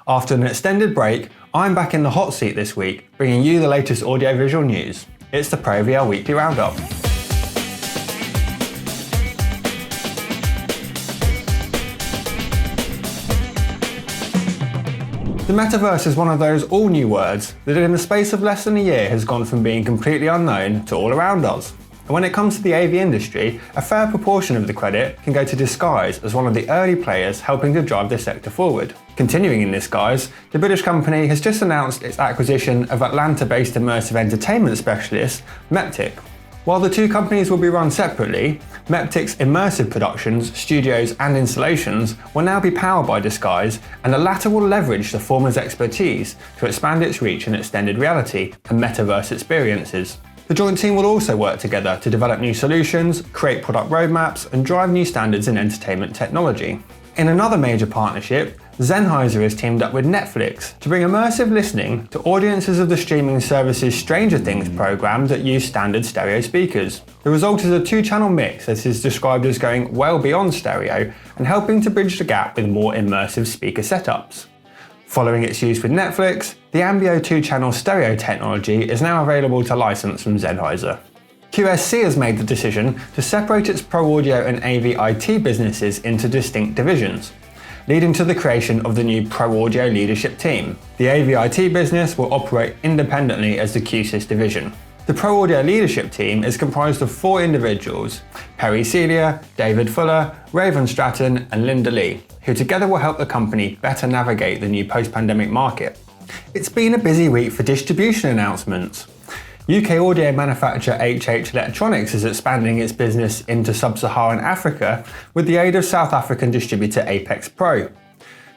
After an extended break, I'm back in the hot seat this week, bringing you the latest audiovisual news. It's the Pro AVL Weekly Roundup. The metaverse is one of those all-new words that in the space of less than a year has gone from being completely unknown to all around us. And when it comes to the AV industry, a fair proportion of the credit can go to Disguise as one of the early players helping to drive this sector forward. Continuing in this guise, the British company has just announced its acquisition of Atlanta-based immersive entertainment specialist Meptik. While the two companies will be run separately, Meptik's immersive productions, studios and installations will now be powered by Disguise, and the latter will leverage the former's expertise to expand its reach in extended reality and metaverse experiences. The joint team will also work together to develop new solutions, create product roadmaps and drive new standards in entertainment technology. In another major partnership, Sennheiser has teamed up with Netflix to bring immersive listening to audiences of the streaming service's Stranger Things program that use standard stereo speakers. The result is a two-channel mix that is described as going well beyond stereo and helping to bridge the gap with more immersive speaker setups. Following its use with Netflix, the Ambio two-channel stereo technology is now available to license from Sennheiser. Q-SYS has made the decision to separate its Pro Audio and AV IT businesses into distinct divisions, leading to the creation of the new Pro Audio leadership team. The AV IT business will operate independently as the Q-SYS division. The Pro Audio leadership team is comprised of 4 individuals: Perry Celia, David Fuller, Raven Stratton and Linda Lee, who together will help the company better navigate the new post-pandemic market. It's been a busy week for distribution announcements. UK audio manufacturer HH Electronics is expanding its business into sub-Saharan Africa with the aid of South African distributor Apex Pro.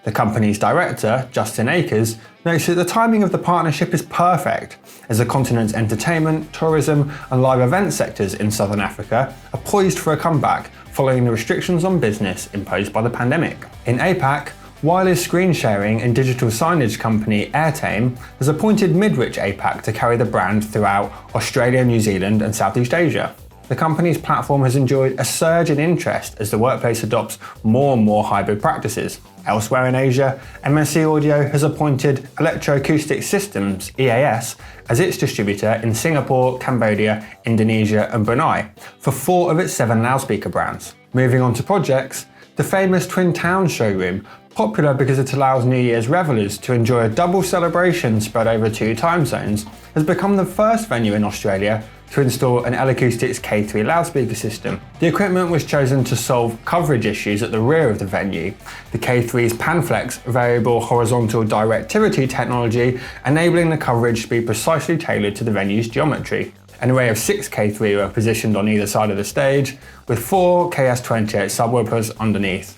The company's director, Justin Akers, notes that the timing of the partnership is perfect, as the continent's entertainment, tourism and live event sectors in Southern Africa are poised for a comeback following the restrictions on business imposed by the pandemic. In APAC, wireless screen sharing and digital signage company Airtame has appointed Midwich APAC to carry the brand throughout Australia, New Zealand and Southeast Asia. The company's platform has enjoyed a surge in interest as the workplace adopts more and more hybrid practices. Elsewhere in Asia, MSC Audio has appointed L-acoustics Systems EAS as its distributor in Singapore, Cambodia, Indonesia and Brunei for 4 of its 7 loudspeaker brands. Moving on to projects, the famous Twin Towns Showroom, popular because it allows New Year's revelers to enjoy a double celebration spread over 2 time zones, has become the first venue in Australia to install an L-acoustics K3 loudspeaker system. The equipment was chosen to solve coverage issues at the rear of the venue. The K3's PanFlex variable horizontal directivity technology enabling the coverage to be precisely tailored to the venue's geometry. An array of 6 K3 were positioned on either side of the stage, with 4 KS28 subwoofers underneath,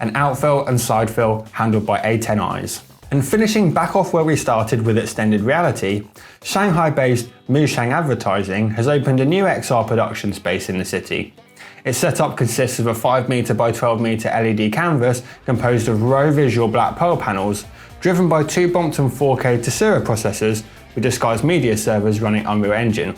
an outfill and sidefill handled by A10Is. And finishing back off where we started with extended reality, Shanghai-based Mushang Advertising has opened a new XR production space in the city. Its setup consists of a 5m by 12m LED canvas composed of row visual black pearl panels, driven by 2 Brompton 4K Tessera processors with Disguise media servers running Unreal Engine.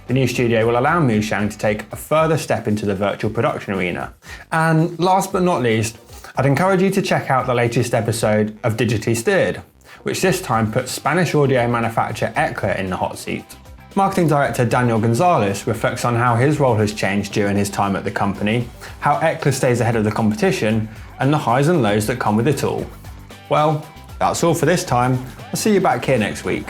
The new studio will allow Mushang to take a further step into the virtual production arena. And last but not least, I'd encourage you to check out the latest episode of Digitally Steered, which this time puts Spanish audio manufacturer ECLA in the hot seat. Marketing Director Daniel Gonzalez reflects on how his role has changed during his time at the company, how ECLA stays ahead of the competition, and the highs and lows that come with it all. Well, that's all for this time. I'll see you back here next week.